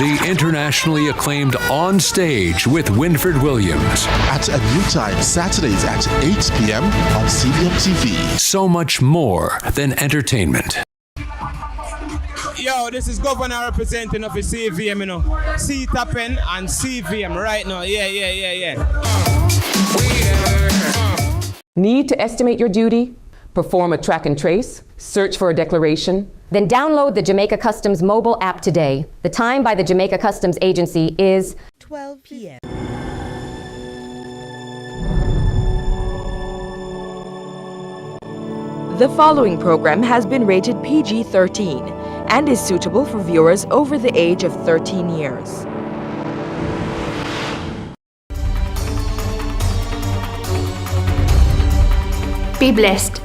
the internationally acclaimed On Stage with Winford Williams. At a new time, Saturdays at 8 p.m. on CVMTV. So much more than entertainment. Yo, this is Governor representing of the CVM, you know. C-Tappen and CVM right now. Yeah. Need to estimate your duty? Perform a track and trace? Search for a declaration? Then download the Jamaica Customs mobile app today. The time by the Jamaica Customs Agency is 12 p.m. The following program has been rated PG-13 and is suitable for viewers over the age of 13 years. Be blessed.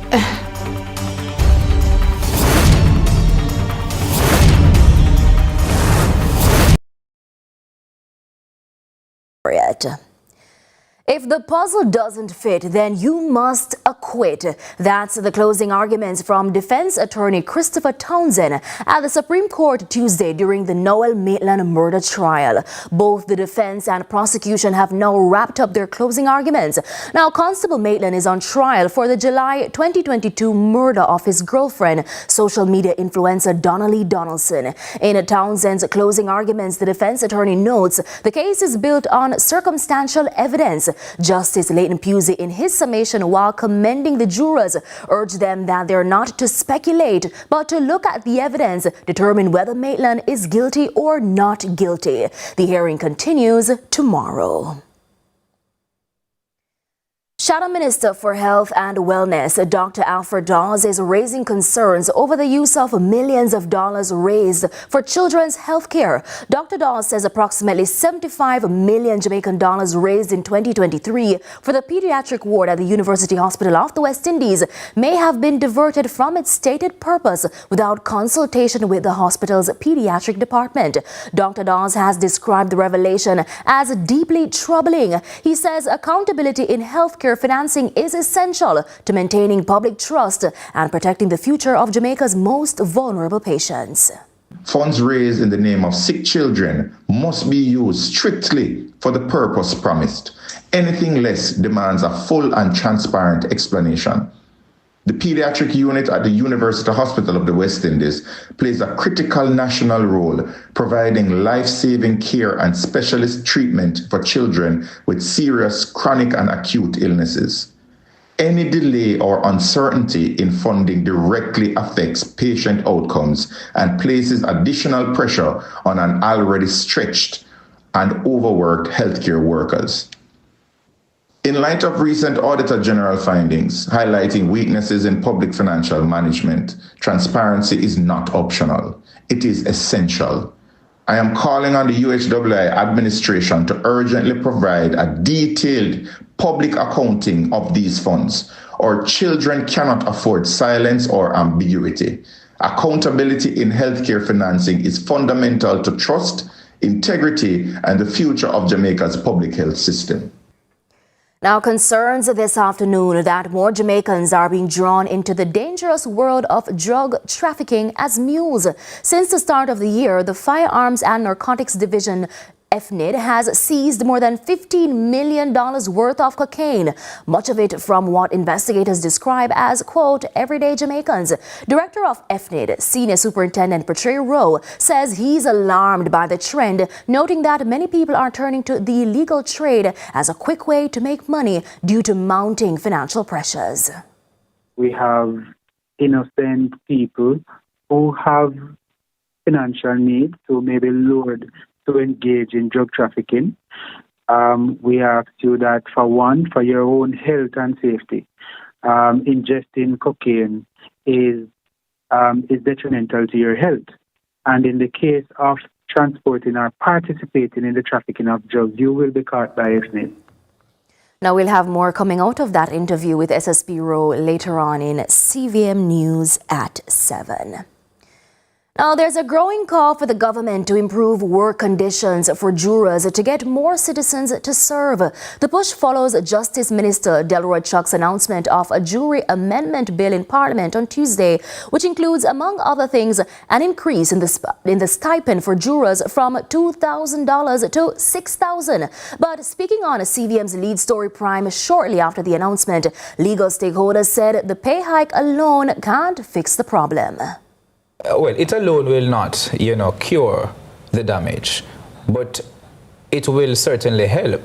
If the puzzle doesn't fit, then you must acquit. That's the closing arguments from defense attorney Christopher Townsend at the Supreme Court Tuesday during the Noel Maitland murder trial. Both the defense and prosecution have now wrapped up their closing arguments. Now, Constable Maitland is on trial for the July 2022 murder of his girlfriend, social media influencer Donnelly Donaldson. In Townsend's closing arguments, the defense attorney notes the case is built on circumstantial evidence. Justice Leighton Pusey, in his summation while commending the jurors, urged them that they're not to speculate, but to look at the evidence, determine whether Maitland is guilty or not guilty. The hearing continues tomorrow. Shadow Minister for Health and Wellness, Dr. Alfred Dawes, is raising concerns over the use of millions of dollars raised for children's health care. Dr. Dawes says approximately 75 million Jamaican dollars raised in 2023 for the pediatric ward at the University Hospital of the West Indies may have been diverted from its stated purpose without consultation with the hospital's pediatric department. Dr. Dawes has described the revelation as deeply troubling. He says accountability in healthcare financing is essential to maintaining public trust and protecting the future of Jamaica's most vulnerable patients. Funds raised in the name of sick children must be used strictly for the purpose promised. Anything less demands a full and transparent explanation. The pediatric unit at the University Hospital of the West Indies plays a critical national role, providing life-saving care and specialist treatment for children with serious chronic and acute illnesses. Any delay or uncertainty in funding directly affects patient outcomes and places additional pressure on an already stretched and overworked healthcare workers. In light of recent Auditor General findings highlighting weaknesses in public financial management, transparency is not optional. It is essential. I am calling on the UHWI administration to urgently provide a detailed public accounting of these funds. Our children cannot afford silence or ambiguity. Accountability in healthcare financing is fundamental to trust, integrity, and the future of Jamaica's public health system. Now, concerns this afternoon that more Jamaicans are being drawn into the dangerous world of drug trafficking as mules. Since the start of the year, the Firearms and Narcotics Division FNID has seized more than $15 million worth of cocaine, much of it from what investigators describe as, quote, everyday Jamaicans. Director of FNID, Senior Superintendent Patricia Rowe, says he's alarmed by the trend, noting that many people are turning to the illegal trade as a quick way to make money due to mounting financial pressures. We have innocent people who have financial needs, who may be lured to engage in drug trafficking. We ask you that, for your own health and safety, ingesting cocaine is detrimental to your health. And in the case of transporting or participating in the trafficking of drugs, you will be caught by FNID. Now, we'll have more coming out of that interview with SSP Rowe later on in CVM News at 7. Now, there's a growing call for the government to improve work conditions for jurors to get more citizens to serve. The push follows Justice Minister Delroy Chuck's announcement of a jury amendment bill in Parliament on Tuesday, which includes, among other things, an increase in the stipend for jurors from $2,000 to $6,000. But speaking on CVM's lead story Prime shortly after the announcement, legal stakeholders said the pay hike alone can't fix the problem. Well, it alone will not, cure the damage, but it will certainly help.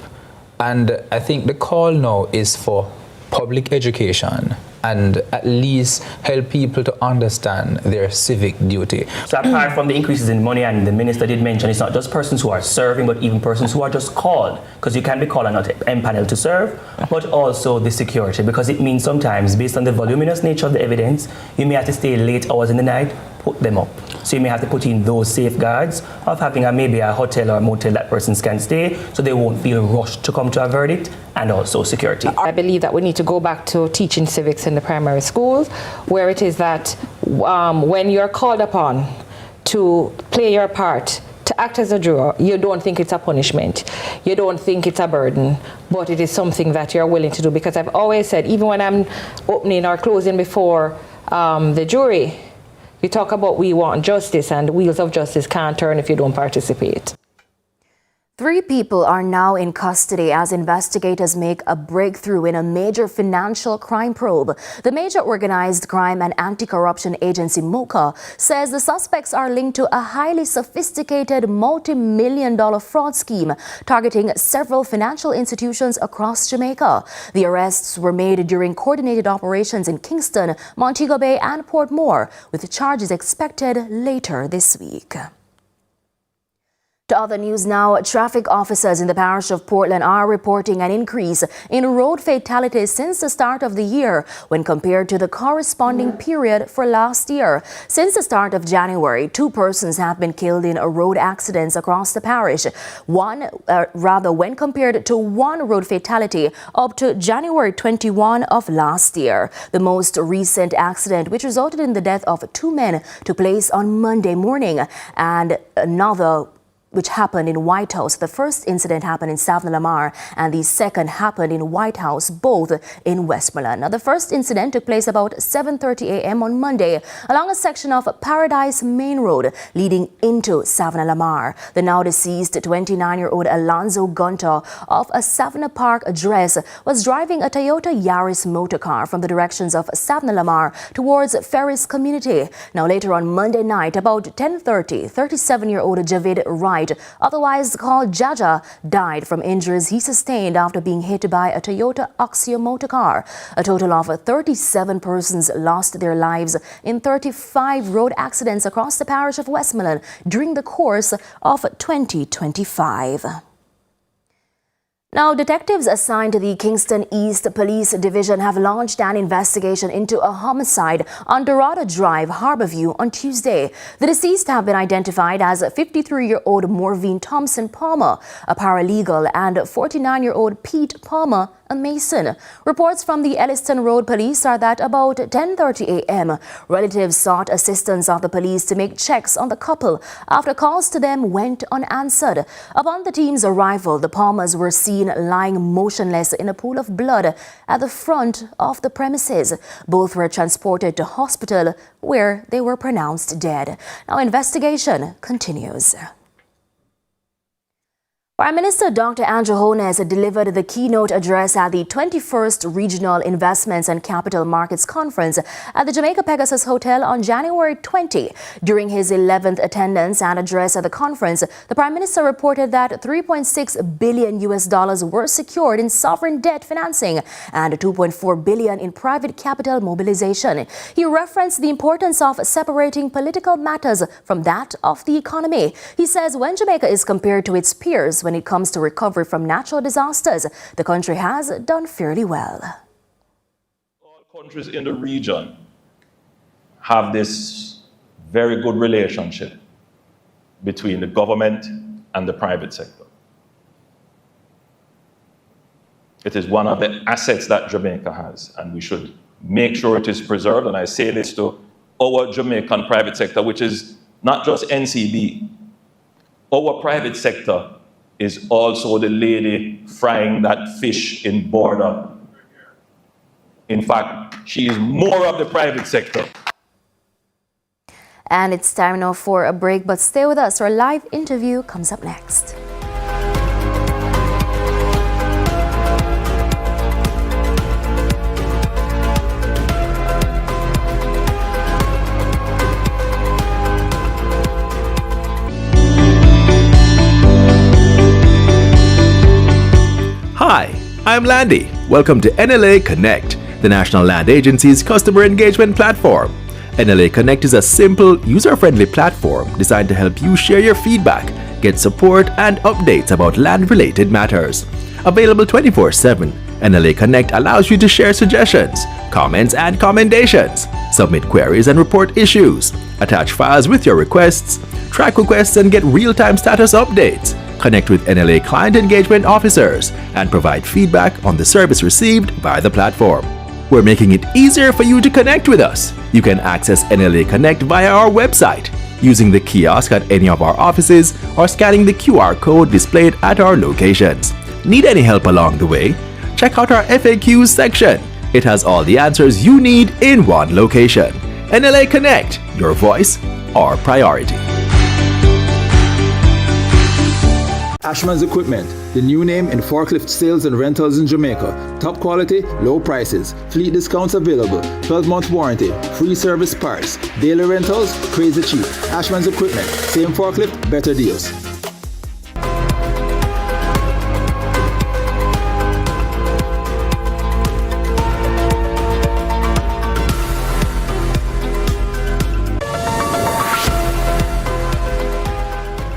And I think the call now is for public education and at least help people to understand their civic duty. So apart from the increases in money, and the minister did mention, it's not just persons who are serving, but even persons who are just called, because you can be called and not empaneled to serve, but also the security, because it means sometimes, based on the voluminous nature of the evidence, you may have to stay late hours in the night, put them up. So you may have to put in those safeguards of having maybe a hotel or a motel that persons can stay, so they won't feel rushed to come to a verdict, and also security. I believe that we need to go back to teaching civics in the primary schools, where it is that when you're called upon to play your part, to act as a juror, you don't think it's a punishment, you don't think it's a burden, but it is something that you're willing to do. Because I've always said, even when I'm opening or closing before the jury, we talk about we want justice, and the wheels of justice can't turn if you don't participate. 3 people are now in custody as investigators make a breakthrough in a major financial crime probe. The Major Organized Crime and Anti-Corruption Agency, MOCA, says the suspects are linked to a highly sophisticated multi-million-dollar fraud scheme targeting several financial institutions across Jamaica. The arrests were made during coordinated operations in Kingston, Montego Bay and Port Moore, with charges expected later this week. To other news now, traffic officers in the parish of Portland are reporting an increase in road fatalities since the start of the year when compared to the corresponding period for last year. Since the start of January, 2 persons have been killed in road accidents across the parish. When compared to 1 road fatality up to January 21 of last year. The most recent accident, which resulted in the death of 2 men, took place on Monday morning, and another which happened in White House. The first incident happened in Savannah Lamar, and the second happened in White House, both in Westmoreland. Now, the first incident took place about 7:30 a.m. on Monday along a section of Paradise Main Road leading into Savannah Lamar. The now deceased 29-year-old Alonzo Gunter of a Savannah Park address was driving a Toyota Yaris motor car from the directions of Savannah Lamar towards Ferris Community. Now, later on Monday night, about 10:30, 37-year-old Javid Wright, otherwise called Jaja, died from injuries he sustained after being hit by a Toyota Oxio motor car. A total of 37 persons lost their lives in 35 road accidents across the parish of Westmoreland during the course of 2025. Now, detectives assigned to the Kingston East Police Division have launched an investigation into a homicide on Dorada Drive, Harborview, on Tuesday. The deceased have been identified as 53-year-old Morveen Thompson Palmer, a paralegal, and 49-year-old Pete Palmer, a mason. Reports from the Elliston Road Police are that about 10:30 a.m., relatives sought assistance of the police to make checks on the couple after calls to them went unanswered. Upon the team's arrival, the Palmers were seen lying motionless in a pool of blood at the front of the premises. Both were transported to hospital where they were pronounced dead. Now, investigation continues. Prime Minister Dr. Andrew Holness delivered the keynote address at the 21st Regional Investments and Capital Markets Conference at the Jamaica Pegasus Hotel on January 20. During his 11th attendance and address at the conference, the Prime Minister reported that $3.6 billion were secured in sovereign debt financing and $2.4 billion in private capital mobilization. He referenced the importance of separating political matters from that of the economy. He says when Jamaica is compared to its peers when it comes to recovery from natural disasters, the country has done fairly well. All countries in the region have this very good relationship between the government and the private sector. It is one of the assets that Jamaica has, and we should make sure it is preserved. And I say this to our Jamaican private sector, which is not just NCB. Our private sector is also the lady frying that fish in border. In fact, she is more of the private sector. And it's time now for a break, but stay with us. Our live interview comes up next. Hi, I'm Landy. Welcome to NLA Connect, the National Land Agency's customer engagement platform. NLA Connect is a simple, user-friendly platform designed to help you share your feedback, get support, and updates about land-related matters. Available 24/7, NLA Connect allows you to share suggestions, comments, and commendations, submit queries and report issues, attach files with your requests, track requests and get real-time status updates, connect with NLA client engagement officers, and provide feedback on the service received by the platform. We're making it easier for you to connect with us. You can access NLA Connect via our website, using the kiosk at any of our offices, or scanning the QR code displayed at our locations. Need any help along the way? Check out our FAQs section. It has all the answers you need in one location. NLA Connect, your voice, our priority. Ashman's Equipment, the new name in forklift sales and rentals in Jamaica. Top quality, low prices, fleet discounts available, 12-month warranty, free service parts, daily rentals, crazy cheap. Ashman's Equipment, same forklift, better deals.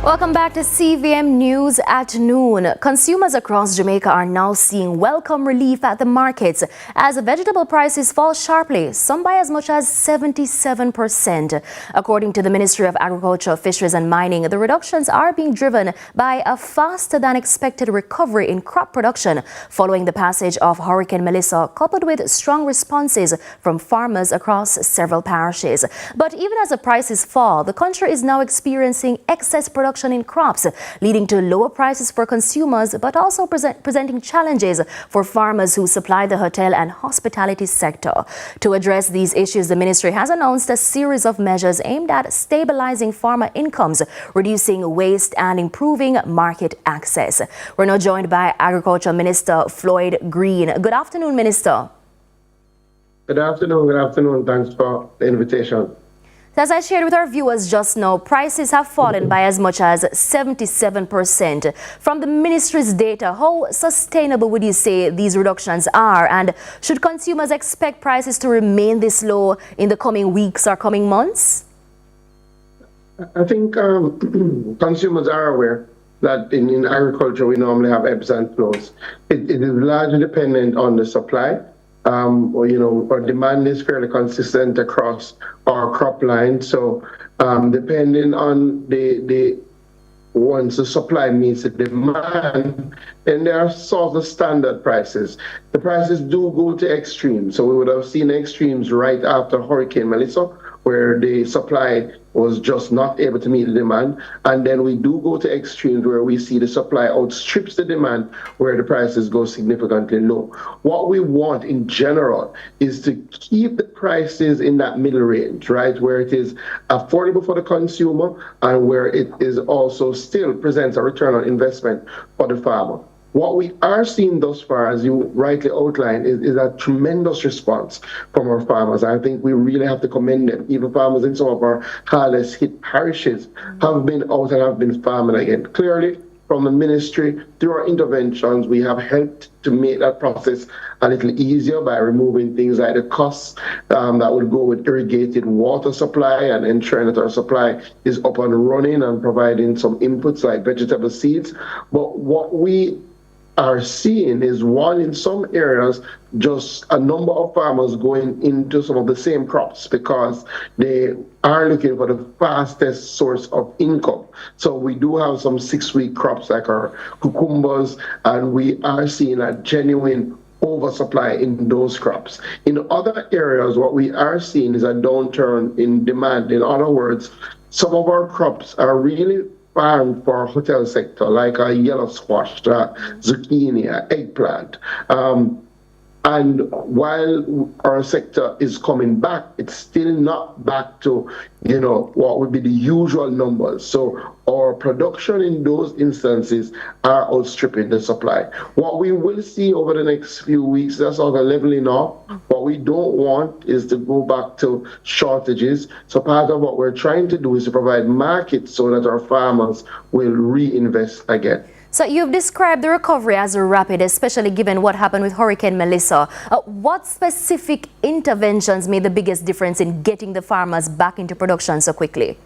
Welcome back to CVM News at noon. Consumers across Jamaica are now seeing welcome relief at the markets as vegetable prices fall sharply, some by as much as 77%. According to the Ministry of Agriculture, Fisheries and Mining, the reductions are being driven by a faster than expected recovery in crop production following the passage of Hurricane Melissa, coupled with strong responses from farmers across several parishes. But even as the prices fall, the country is now experiencing excess production in crops, leading to lower prices for consumers, but also presenting challenges for farmers who supply the hotel and hospitality sector. To address these issues, the ministry has announced a series of measures aimed at stabilizing farmer incomes, reducing waste, and improving market access. We're now joined by Agriculture Minister Floyd Green. Good afternoon, Minister. Good afternoon. Thanks for the invitation. As I shared with our viewers just now, prices have fallen by as much as 77%. From the ministry's data, how sustainable would you say these reductions are? And should consumers expect prices to remain this low in the coming weeks or coming months? I think consumers are aware that in agriculture we normally have ebbs and flows. It is largely dependent on the supply. Our demand is fairly consistent across our crop line. So depending on once the supply meets the demand, then there are sort of standard prices. The prices do go to extremes. So we would have seen extremes right after Hurricane Melissa, where the supply was just not able to meet the demand. And then we do go to extremes where we see the supply outstrips the demand, where the prices go significantly low. What we want in general is to keep the prices in that middle range, right? Where it is affordable for the consumer and where it is also still presents a return on investment for the farmer. What we are seeing thus far, as you rightly outlined, is a tremendous response from our farmers. I think we really have to commend them. Even farmers in some of our hardest hit parishes have been out and have been farming again. Clearly, from the ministry, through our interventions, we have helped to make that process a little easier by removing things like the costs that would go with irrigated water supply and ensuring that our supply is up and running and providing some inputs like vegetable seeds. But what we are seeing is, one, in some areas, just a number of farmers going into some of the same crops because they are looking for the fastest source of income. So we do have some 6-week crops like our cucumbers, and we are seeing a genuine oversupply in those crops. In other areas, what we are seeing is a downturn in demand. In other words, some of our crops are really farmed for hotel sector, like a yellow squash, zucchini, eggplant. And while our sector is coming back, it's still not back to, what would be the usual numbers. So our production in those instances are outstripping the supply. What we will see over the next few weeks, that's sort of leveling off. What we don't want is to go back to shortages. So part of what we're trying to do is to provide markets so that our farmers will reinvest again. So you've described the recovery as rapid, especially given what happened with Hurricane Melissa. What specific interventions made the biggest difference in getting the farmers back into production so quickly?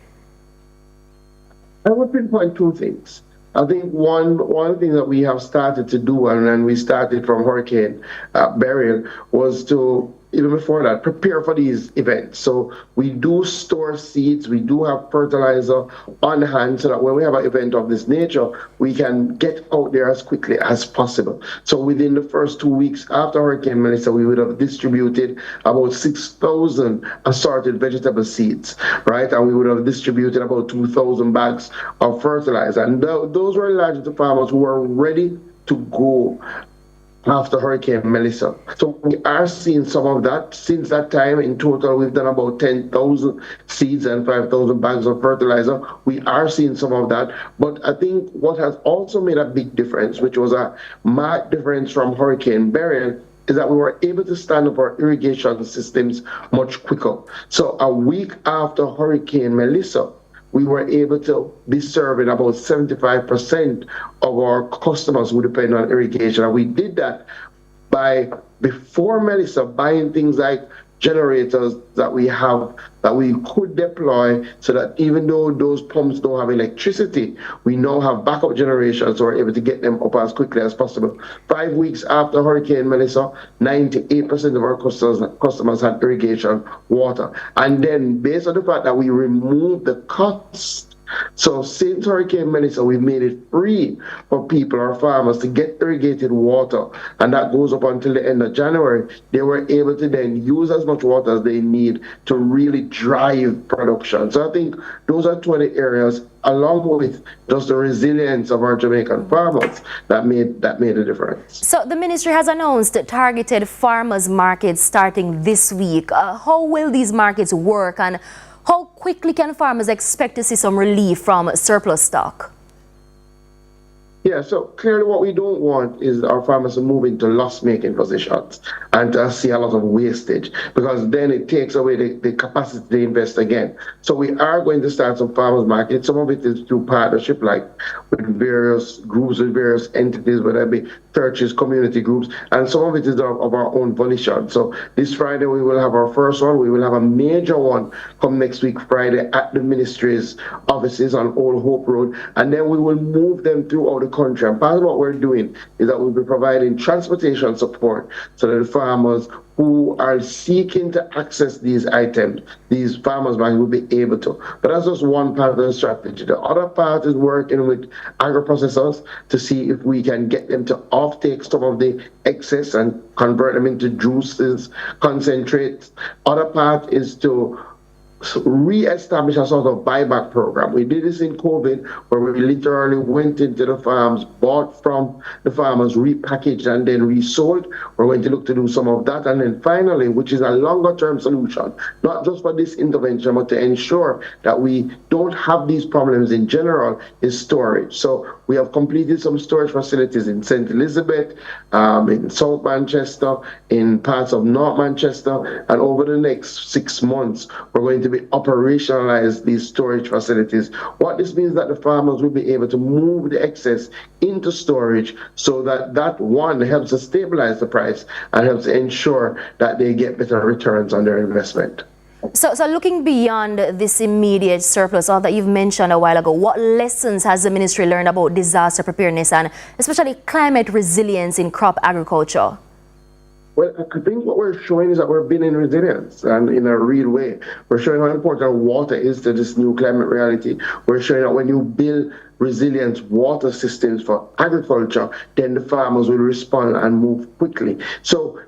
I would pinpoint two things. I think one thing that we have started to do, and then we started from Hurricane Beryl, was to, even before that, prepare for these events. So we do store seeds, we do have fertilizer on hand so that when we have an event of this nature, we can get out there as quickly as possible. So within the first 2 weeks after Hurricane Melissa, we would have distributed about 6,000 assorted vegetable seeds, right? And we would have distributed about 2,000 bags of fertilizer. And those were largely to farmers who were ready to go after Hurricane Melissa. So we are seeing some of that. Since that time, in total, we've done about 10,000 seeds and 5,000 bags of fertilizer. We are seeing some of that. But I think what has also made a big difference, which was a marked difference from Hurricane Beryl, is that we were able to stand up our irrigation systems much quicker. So a week after Hurricane Melissa, we were able to be serving about 75% of our customers who depend on irrigation. And we did that by, before Melissa, buying things like generators that we have, that we could deploy, so that even though those pumps don't have electricity, we now have backup generations, so we're able to get them up as quickly as possible. 5 weeks after Hurricane Melissa, 98% of our customers had irrigation water. And then, based on the fact that we removed the cost, so since Hurricane Melissa, we've made it free for people, our farmers, to get irrigated water, and that goes up until the end of January. They were able to then use as much water as they need to really drive production. So I think those are two of the areas, along with just the resilience of our Jamaican farmers, that made a difference. So the ministry has announced targeted farmers markets starting this week. How will these markets work, and how quickly can farmers expect to see some relief from surplus stock? Yeah, so clearly what we don't want is our farmers to move into loss-making positions and to see a lot of wastage, because then it takes away the capacity to invest again. So we are going to start some farmers markets. Some of it is through partnership, like with various groups, with various entities, whether it be churches, community groups, and some of it is of our own volition. So this Friday we will have our first one. We will have a major one come next week Friday at the ministry's offices on Old Hope Road, and then we will move them throughout the country. And part of what we're doing is that we'll be providing transportation support so that the farmers who are seeking to access these items, these farmers markets, will be able to. But that's just one part of the strategy. The other part is working with agro-processors to see if we can get them to offtake some of the excess and convert them into juices, concentrates. Other part is to re-establish a sort of buyback program. We did this in COVID, where we literally went into the farms, bought from the farmers, repackaged, and then resold. We're going to look to do some of that. And then finally, which is a longer-term solution, not just for this intervention, but to ensure that we don't have these problems in general, is storage. So we have completed some storage facilities in St. Elizabeth, in South Manchester, in parts of North Manchester, and over the next 6 months, we're going to be operationalize these storage facilities. What this means that the farmers will be able to move the excess into storage, so that one helps to stabilize the price and helps to ensure that they get better returns on their investment. So looking beyond this immediate surplus, all that you've mentioned a while ago, what lessons has the ministry learned about disaster preparedness and especially climate resilience in crop agriculture? Well, I think what we're showing is that we're building resilience, and in a real way. We're showing how important water is to this new climate reality. We're showing that when you build resilient water systems for agriculture, then the farmers will respond and move quickly. So,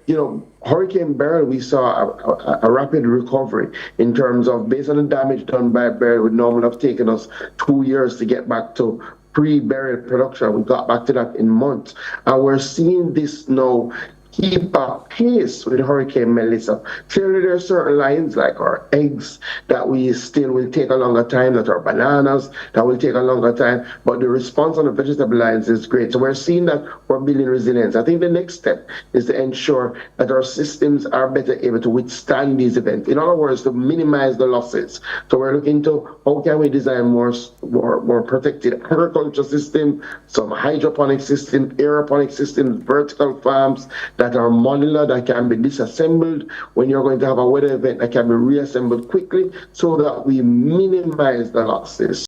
Hurricane Beryl, we saw a rapid recovery in terms of, based on the damage done by Beryl, would normally have taken us 2 years to get back to pre-Beryl production. We got back to that in months. And we're seeing this now keep up pace with Hurricane Melissa. Clearly, there are certain lines like our eggs that we still will take a longer time, that our bananas that will take a longer time, but the response on the vegetable lines is great. So we're seeing that we're building resilience. I think the next step is to ensure that our systems are better able to withstand these events. In other words, to minimize the losses. So we're looking to how can we design more protected agriculture system, some hydroponic system, aeroponic systems, vertical farms that are modular, that can be disassembled when you're going to have a weather event, that can be reassembled quickly so that we minimize the losses.